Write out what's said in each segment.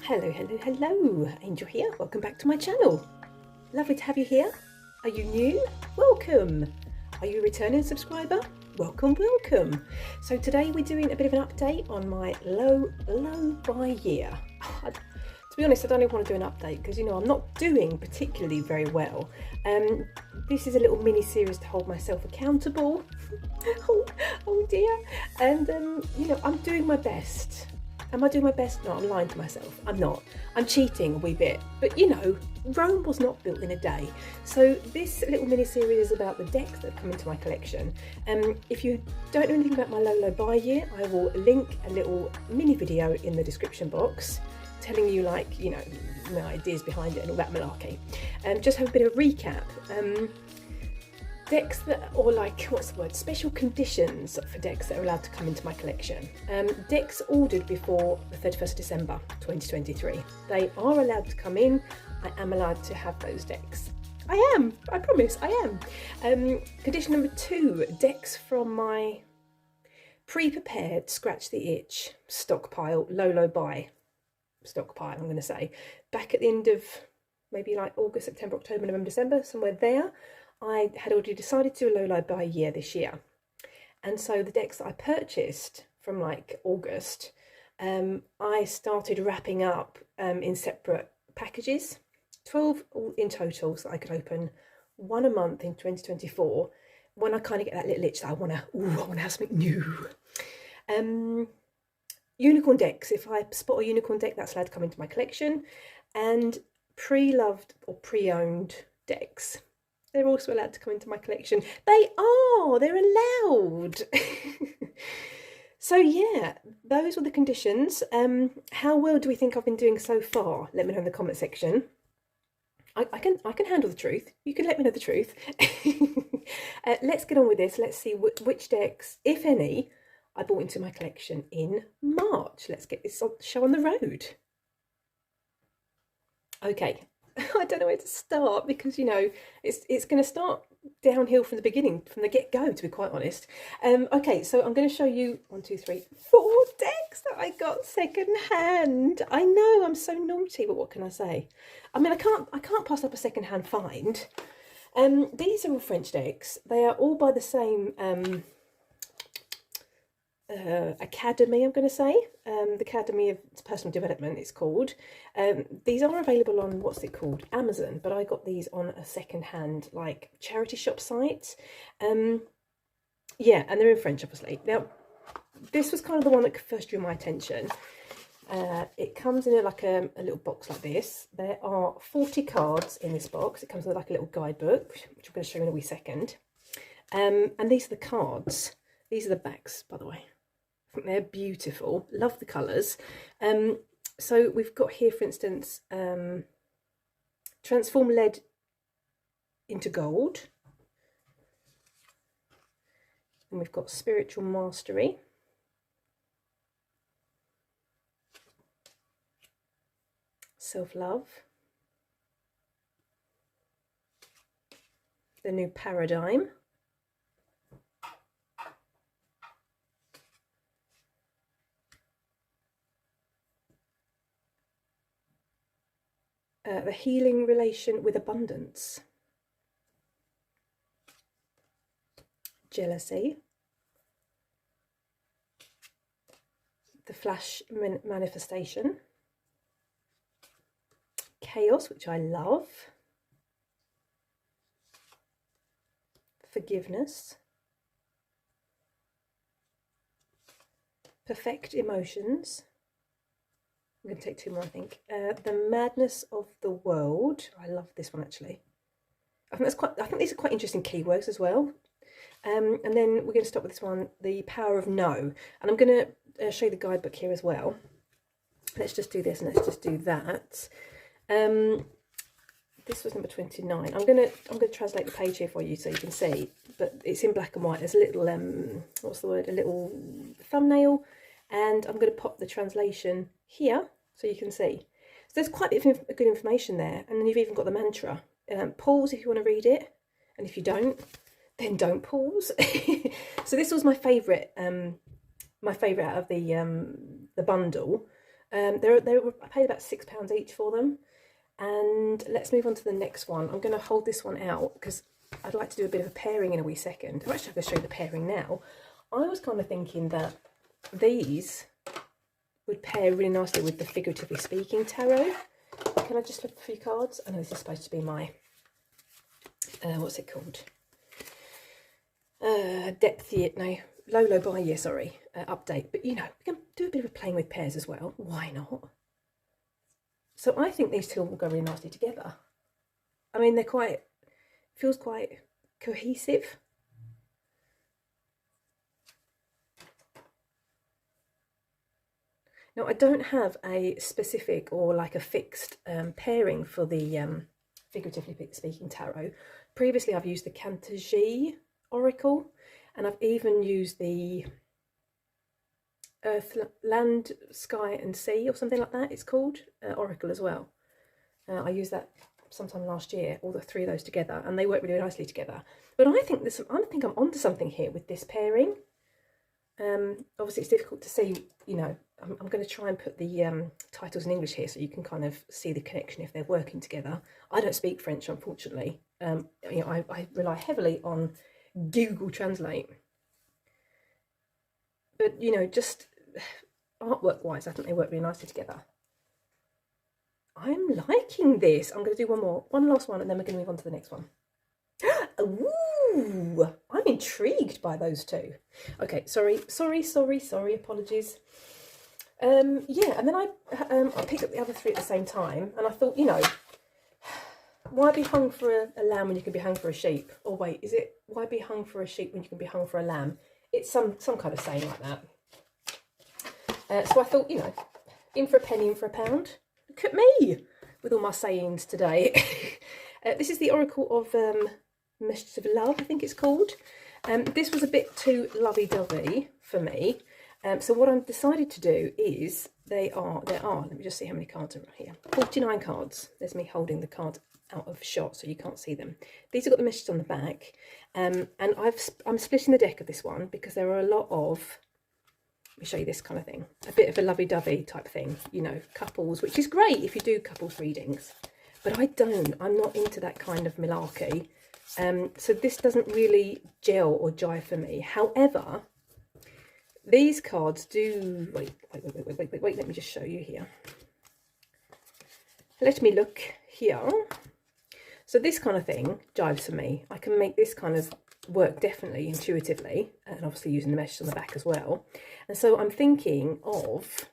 Hello, hello, hello, Angel here. Welcome back to my channel. Lovely to have you here. Are you new? Welcome. Are you a returning subscriber? Welcome, welcome. So today we're doing a bit of an update on my low buy year. To be honest, I don't even want to do an update because, you know, I'm not doing particularly very well. This is a little mini series to hold myself accountable. oh dear. And, you know, I'm doing my best. Am I doing my best? No, I'm lying to myself. I'm not. I'm cheating a wee bit. But, you know, Rome was not built in a day. So this little mini-series is about the decks that have come into my collection. If you don't know anything about my low buy year, I will link a little mini video in the description box telling you, like, you know, my ideas behind it and all that malarkey. Just have a bit of a recap. Decks that, or like, what's the word, special conditions for decks that are allowed to come into my collection. Decks ordered before the 31st of December 2023. They are allowed to come in. I am allowed to have those decks. I promise, I am. Condition number 2, decks from my pre-prepared scratch the itch stockpile, low buy stockpile, I'm going to say. Back at the end of maybe like August, September, October, November, December, somewhere there, I had already decided to do a low buy year this year. And so the decks that I purchased from like August, I started wrapping up in separate packages, 12 in total, so I could open one a month in 2024 when I kind of get that little itch that I want to have something new. Unicorn decks, if I spot a unicorn deck, that's allowed to come into my collection. And pre-loved or pre-owned decks, they're also allowed to come into my collection. They're allowed. So yeah, those were the conditions. How well do we think I've been doing so far? Let me know in the comment section. I can handle the truth. You can let me know the truth. Let's get on with this. Let's see which decks, if any, I brought into my collection in March. Let's get this show on the road. Okay. I don't know where to start because, you know, it's going to start downhill from the beginning, from the get-go, to be quite honest. Okay, so I'm going to show you 1, 2, 3, 4 decks that I got second-hand. I know, I'm so naughty, but what can I say? I mean, I can't pass up a second-hand find. These are all French decks. They are all by the same academy, I'm going to say. The Academy of Personal Development, it's called. These are available on, what's it called, Amazon, but I got these on a second-hand, like, charity shop site. Yeah, and they're in French, obviously. Now, this was kind of the one that first drew my attention. It comes in like a little box like this. There are 40 cards in this box. It comes with like a little guidebook, which I'm going to show you in a wee second. And these are the cards. These are the backs, by the way. I think they're beautiful. Love the colours. So we've got here, for instance, transform lead into gold. And we've got spiritual mastery. Self-love. The new paradigm. The healing relation with abundance. Jealousy. The flash manifestation. Chaos, which I love. Forgiveness. Perfect emotions. I'm going to take 2 more, I think. The madness of the world. I love this one, actually. I think these are quite interesting keywords as well. And then we're going to start with this one, the power of no. And I'm going to show you the guidebook here as well. Let's just do this and let's just do that. This was number 29. I'm going to translate the page here for you so you can see. But it's in black and white. There's a little what's the word? A little thumbnail. And I'm going to pop the translation here so you can see. So there's quite a bit of good information there. And then you've even got the mantra. Pause if you want to read it. And if you don't, then don't pause. So this was my favourite out of the bundle. I paid about £6 each for them. And let's move on to the next one. I'm going to hold this one out because I'd like to do a bit of a pairing in a wee second. I'm actually going to show you the pairing now. I was kind of thinking that these would pair really nicely with the Figuratively Speaking tarot. Can I just flip a few cards? I know this is supposed to be my, what's it called? Low buy year, sorry, update. But you know, we can do a bit of a playing with pairs as well. Why not? So I think these two will go really nicely together. I mean, feels quite cohesive. Now, I don't have a specific or like a fixed pairing for the Figuratively Speaking tarot. Previously, I've used the Cantagie Oracle, and I've even used the Earth, Land, Sky and Sea, or something like that it's called, Oracle as well. I used that sometime last year, all the three of those together, and they work really nicely together. But I think I'm onto something here with this pairing. Obviously it's difficult to see, you know, I'm going to try and put the titles in English here so you can kind of see the connection if they're working together. I don't speak French, unfortunately. You know, I rely heavily on Google Translate. But, you know, just artwork-wise, I think they work really nicely together. I'm liking this. I'm going to do one last one, and then we're going to move on to the next one. Ooh, I'm intrigued by those two. Okay, sorry, apologies. Yeah, and then I picked up the other three at the same time, and I thought, you know, why be hung for a lamb when you can be hung for a sheep? Or wait, is it why be hung for a sheep when you can be hung for a lamb? It's some kind of saying like that. So I thought, you know, in for a penny, in for a pound. Look at me with all my sayings today. This is the Oracle of Messages of Love, I think it's called. This was a bit too lovey-dovey for me. So what I've decided to do is there are, let me just see how many cards are here. 49 cards. There's me holding the card out of shot so you can't see them. These have got the messages on the back. And I'm splitting the deck of this one because there are a lot of, let me show you this kind of thing, a bit of a lovey-dovey type thing, you know, couples, which is great if you do couples readings. But I'm not into that kind of malarkey. So this doesn't really gel or jive for me. However, these cards do, wait, let me just show you here. Let me look here. So this kind of thing jives for me. I can make this kind of work definitely intuitively, and obviously using the messages on the back as well. And so I'm thinking of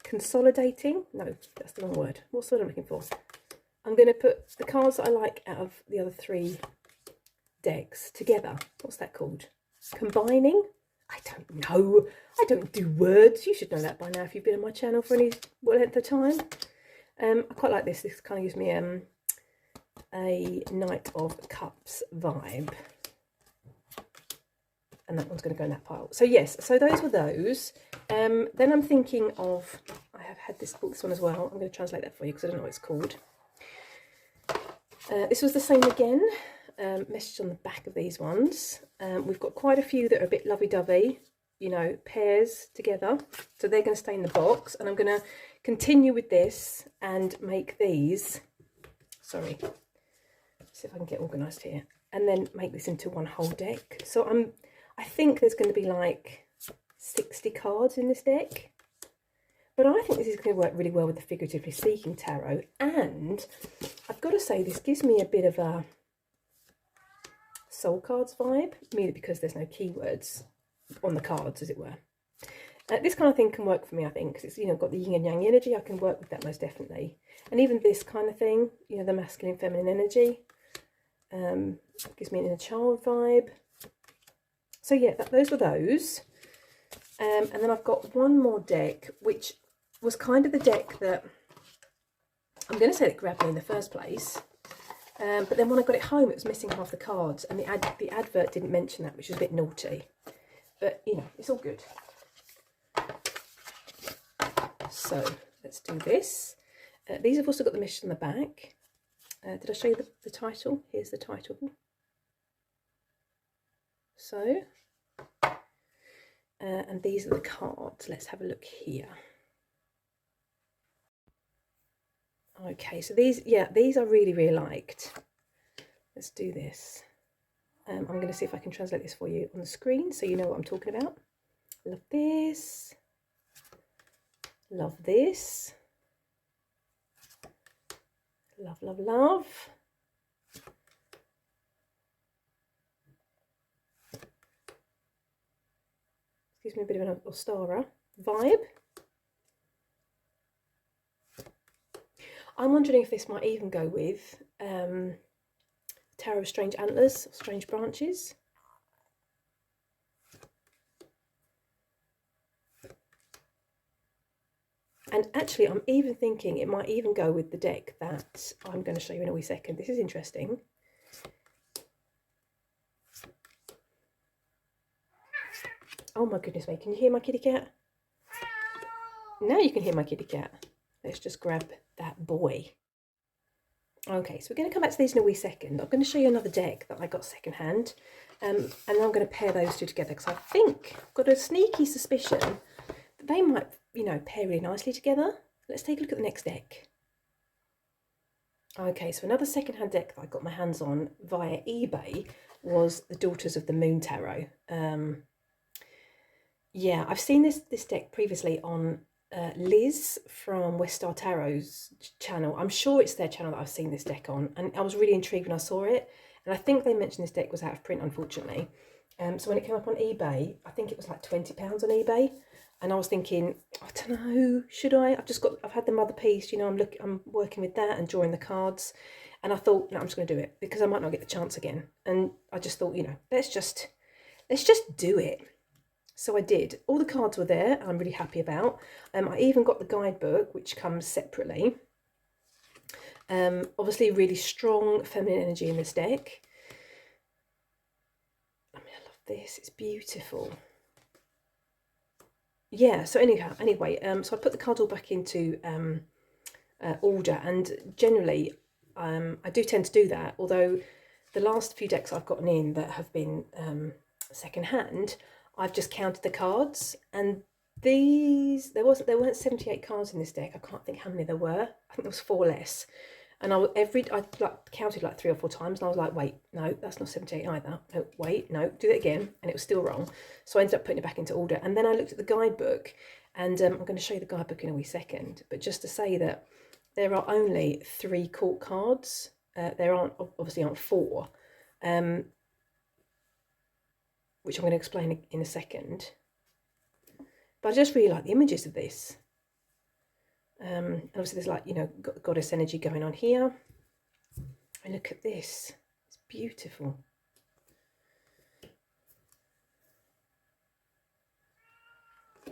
consolidating. No, that's the wrong word. What's the word I'm looking for? I'm going to put the cards that I like out of the other three decks together. What's that called? Combining? I don't know. I don't do words. You should know that by now if you've been on my channel for any length of time. I quite like this. This kind of gives me a Knight of Cups vibe. And that one's going to go in that pile. So yes, so those were those. Then I'm thinking of, I have had this one as well. I'm going to translate that for you because I don't know what it's called. This was the same again. Message on the back of these ones. We've got quite a few that are a bit lovey-dovey, you know, pairs together. So they're going to stay in the box. And I'm going to continue with this and make these, sorry, let's see if I can get organised here. And then make this into one whole deck. So I think there's going to be like 60 cards in this deck. But I think this is going to work really well with the Figuratively Speaking tarot. And I've got to say, this gives me a bit of a soul cards vibe, merely because there's no keywords on the cards, as it were. This kind of thing can work for me, I think, because it's, you know, got the yin and yang energy. I can work with that most definitely. And even this kind of thing, you know, the masculine, feminine energy, gives me an inner child vibe. So yeah, those were those. And then I've got one more deck, which was kind of the deck that I'm going to say that grabbed me in the first place. But then when I got it home, it was missing half the cards, and the advert didn't mention that, which was a bit naughty. But, you know, it's all good. So, let's do this. These have also got the message on the back. Did I show you the title? Here's the title. So, and these are the cards. Let's have a look here. Okay, so these I really liked. Let's do this. I'm going to see if I can translate this for you on the screen so you know what I'm talking about. Love this. Love this. Love, love, love. Gives me a bit of an Ostara vibe. I'm wondering if this might even go with Tarot of Strange Antlers, or Strange Branches. And actually, I'm even thinking it might even go with the deck that I'm going to show you in a wee second. This is interesting. Oh my goodness me, can you hear my kitty cat? Now you can hear my kitty cat. Let's just grab that boy. Okay, so we're going to come back to these in a wee second. I'm going to show you another deck that I got secondhand. And I'm going to pair those two together because I think I've got a sneaky suspicion that they might, you know, pair really nicely together. Let's take a look at the next deck. Okay, so another secondhand deck that I got my hands on via eBay was the Daughters of the Moon Tarot. Yeah, I've seen this deck previously on Liz from West Star Tarot's channel. I'm sure it's their channel that I've seen this deck on, and I was really intrigued when I saw it. And I think they mentioned this deck was out of print, unfortunately. So when it came up on eBay, I think it was like £20 on eBay, and I was thinking, I don't know, should I? I've had the mother piece, you know, I'm working with that and drawing the cards, and I thought, no, I'm just going to do it because I might not get the chance again. And I just thought, you know, let's just do it. So I did. All the cards were there, I'm really happy about. I even got the guidebook, which comes separately. Obviously, really strong feminine energy in this deck. I mean, I love this. It's beautiful. Yeah, so anyway, so I put the cards all back into order, and generally, I do tend to do that, although the last few decks I've gotten in that have been second-hand, I've just counted the cards, and these there weren't 78 cards in this deck. I can't think how many there were. I think there was 4 less, and I like counted like 3 or 4 times, and I was like, wait, no, that's not 78 either. No, wait, no, do that again, and it was still wrong. So I ended up putting it back into order, and then I looked at the guidebook, and I'm going to show you the guidebook in a wee second. But just to say that there are only 3 court cards. There obviously aren't 4. Which I'm going to explain in a second. But I just really like the images of this. Obviously there's like, you know, goddess energy going on here. And look at this. It's beautiful.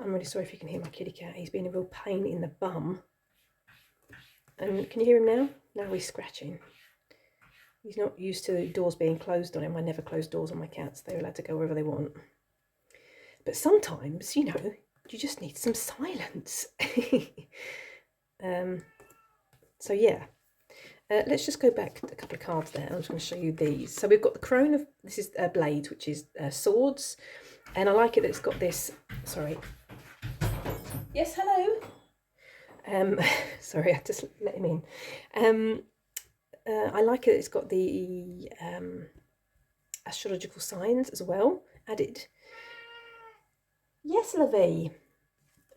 I'm really sorry if you can hear my kitty cat. He's been a real pain in the bum. And can you hear him now? Now he's scratching. He's not used to doors being closed on him. I never close doors on my cats. They're allowed to go wherever they want. But sometimes, you know, you just need some silence. So yeah, let's just go back a couple of cards there. I'm just going to show you these. So we've got the Crone of, this is Blades, which is swords. And I like it that it's got this, sorry. Yes, hello. Sorry, I just let him in. I like it. It's got the astrological signs as well added. Yes, Lovey.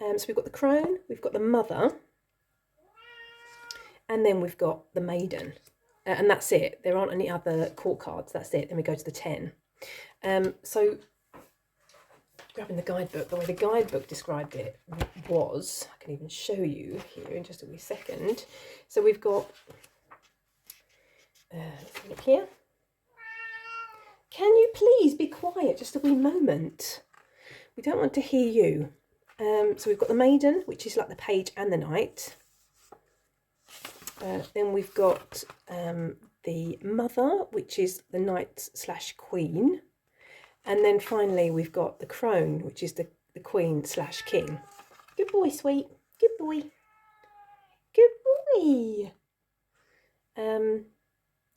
So we've got the Crone, we've got the Mother, and then we've got the Maiden, and that's it. There aren't any other court cards. That's it. Then we go to the 10. So grabbing the guidebook, the way the guidebook described it was, I can even show you here in just a wee second. So we've got. Let's have a look here. Can you please be quiet just a wee moment? We don't want to hear you. So we've got the Maiden, which is like the Page and the Knight. Then we've got the Mother, which is the Knight/Queen. And then finally we've got the Crone, which is the Queen/King. Good boy, sweet. Good boy. Good boy.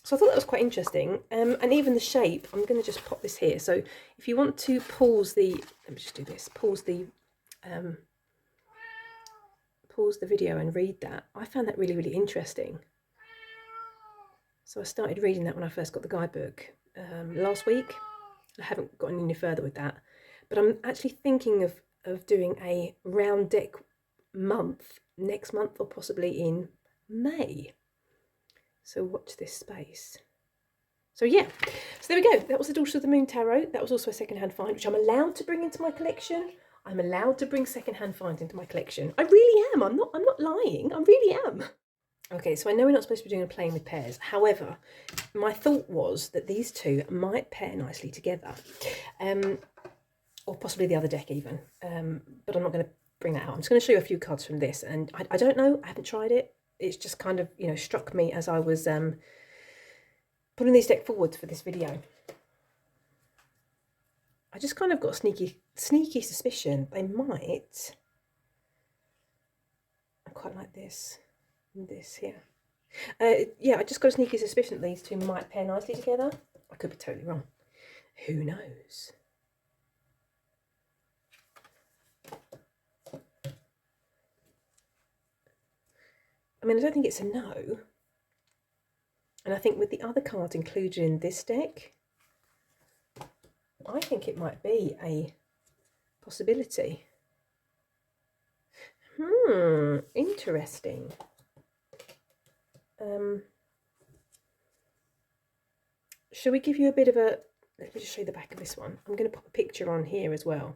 So I thought that was quite interesting, and even the shape. I'm going to just pop this here. So if you want to pause the, let me just do this, pause the video and read that. I found that really, really interesting. So I started reading that when I first got the guidebook last week. I haven't gotten any further with that, but I'm actually thinking of doing a round deck month next month, or possibly in May. So watch this space. So yeah, so there we go. That was the Daughter of the Moon Tarot. That was also a secondhand find, which I'm allowed to bring into my collection. I'm allowed to bring secondhand finds into my collection. I really am. I'm not lying. I really am. Okay, so I know we're not supposed to be doing a playing with pairs. However, my thought was that these two might pair nicely together, or possibly the other deck even. But I'm not going to bring that out. I'm just going to show you a few cards from this, and I don't know. I haven't tried it. It's just kind of, you know, struck me as I was putting these deck forwards for this video. I just kind of got a sneaky suspicion they might. I quite like this and this here. Yeah, I just got a sneaky suspicion that these two might pair nicely together. I could be totally wrong. Who knows? I mean, I don't think it's a no. And I think with the other cards included in this deck, I think it might be a possibility. Interesting. Shall we give you a bit of a, let me just show you the back of this one. I'm going to pop a picture on here as well,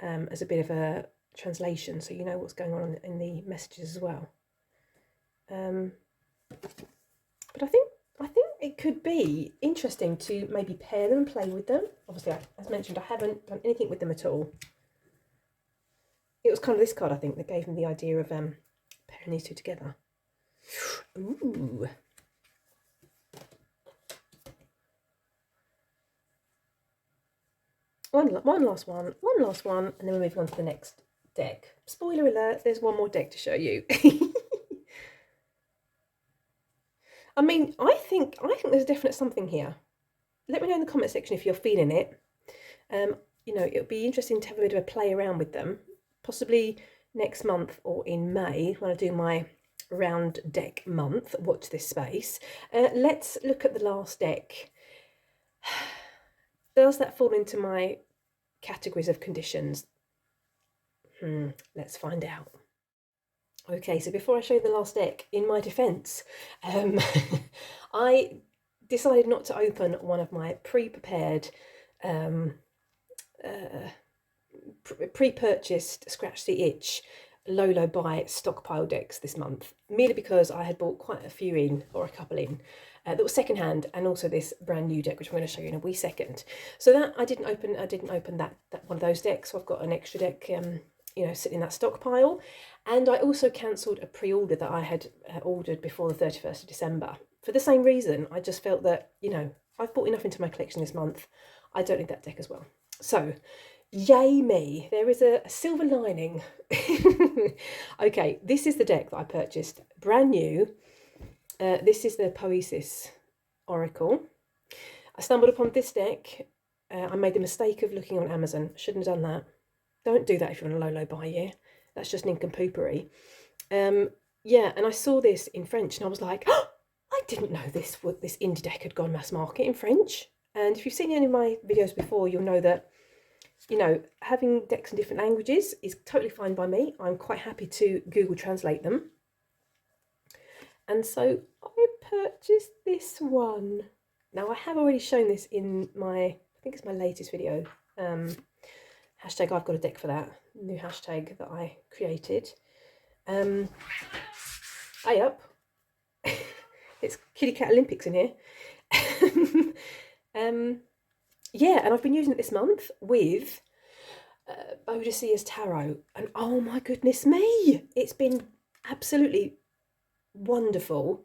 as a bit of a translation, so you know what's going on in the messages as well. But I think it could be interesting to maybe pair them and play with them. Obviously, as mentioned, I haven't done anything with them at all. It was kind of this card, I think, that gave me the idea of pairing these two together. Ooh. One last one, and then we're moving on to the next deck. Spoiler alert, there's one more deck to show you. I mean, I think there's definitely something here. Let me know in the comment section if you're feeling it. You know, it would be interesting to have a bit of a play around with them, possibly next month or in May when I do my round deck month. Watch this space. Let's look at the last deck. Does that fall into my categories of conditions? Let's find out. Okay, so before I show you the last deck, in my defence, I decided not to open one of my pre-prepared, pre-purchased Scratch the Itch low buy stockpile decks this month, merely because I had bought quite a few in, or a couple in, that was secondhand, and also this brand new deck, which I'm going to show you in a wee second. So that I didn't open that one of those decks. So I've got an extra deck, you know, sitting in that stockpile. And I also cancelled a pre-order that I had ordered before the 31st of December. For the same reason, I just felt that, you know, I've bought enough into my collection this month. I don't need that deck as well. So, yay me, there is a silver lining. Okay, this is the deck that I purchased, brand new. This is the Poesis Oracle. I stumbled upon this deck. I made the mistake of looking on Amazon. Shouldn't have done that. Don't do that if you're on a low buy year. That's just nincompoopery. Yeah, and I saw this in French and I was like, oh, I didn't know this indie deck had gone mass market in French. And if you've seen any of my videos before, you'll know that, you know, having decks in different languages is totally fine by me. I'm quite happy to Google Translate them. And so I purchased this one. Now, I have already shown this in my, I think it's my latest video. Hashtag I've got a deck for that. New hashtag that I created. Hey up. It's Kitty Cat Olympics in here. Yeah, and I've been using it this month with BoDleasons Tarot. And oh my goodness me, it's been absolutely wonderful.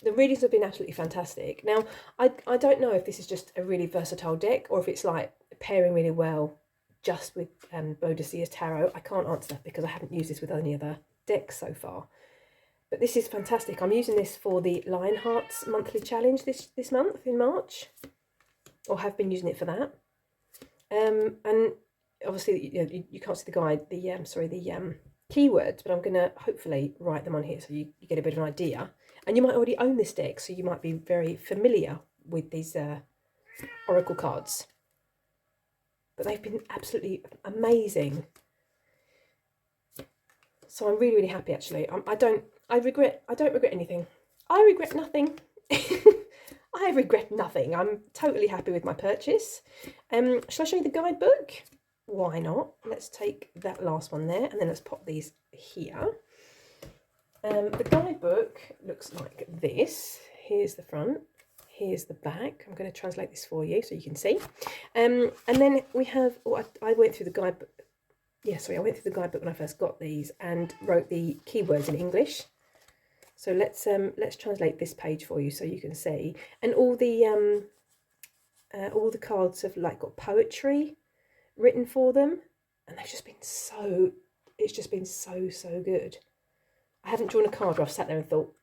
The readings have been absolutely fantastic. Now, I don't know if this is just a really versatile deck or if it's like pairing really well just with BoDleasons Tarot. I can't answer that because I haven't used this with any other decks so far. But this is fantastic. I'm using this for the Lionhearts monthly challenge this month in March, or have been using it for that. And obviously, you can't see the guide, the keywords, but I'm going to hopefully write them on here so you get a bit of an idea. And you might already own this deck, so you might be very familiar with these oracle cards. But they've been absolutely amazing. So I'm really, really happy actually. I don't regret anything. I regret nothing. I regret nothing. I'm totally happy with my purchase. Shall I show you the guidebook? Why not? Let's take that last one there and then let's pop these here. The guidebook looks like this. Here's the front. Here's the back. I'm going to translate this for you so you can see. And then we have, I went through the guidebook. Yeah, sorry, I went through the guidebook when I first got these and wrote the keywords in English. So let's translate this page for you so you can see. And all the cards have like got poetry written for them, and they've just been it's just been so good. I haven't drawn a card where I've sat there and thought,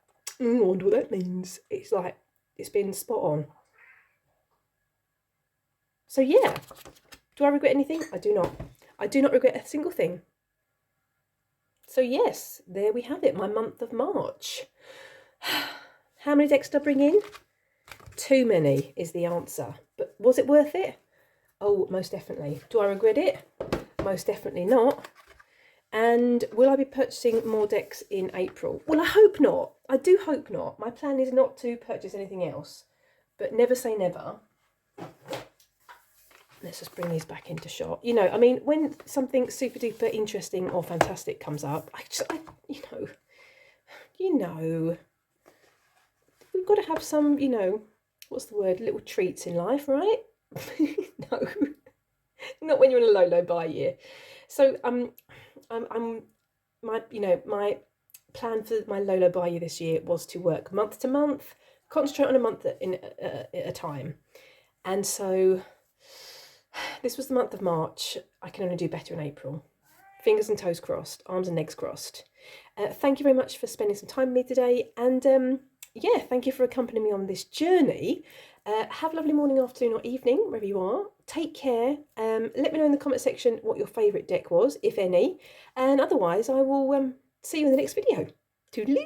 I wonder what that means. It's like, it's been spot on. So yeah, do I regret anything? I do not. I do not regret a single thing. So yes, there we have it, my month of March. How many decks did I bring in? Too many is the answer. But was it worth it? Oh, most definitely. Do I regret it? Most definitely not. And will I be purchasing more decks in April? Well, I hope not. I do hope not. My plan is not to purchase anything else, but never say never. Let's just bring these back into shot. You know, I mean, when something super duper interesting or fantastic comes up, you know, we've got to have some, you know, what's the word? Little treats in life, right? No, not when you're in a low buy year. So my plan for my low buy year this year was to work month to month, concentrate on a month at a time, and so this was the month of March. I can only do better in April. Fingers and toes crossed, arms and legs crossed. Thank you very much for spending some time with me today, and yeah, thank you for accompanying me on this journey. Have a lovely morning, afternoon or evening, wherever you are. Take care. Let me know in the comment section what your favourite deck was, if any. And otherwise, I will see you in the next video. Toodaloo!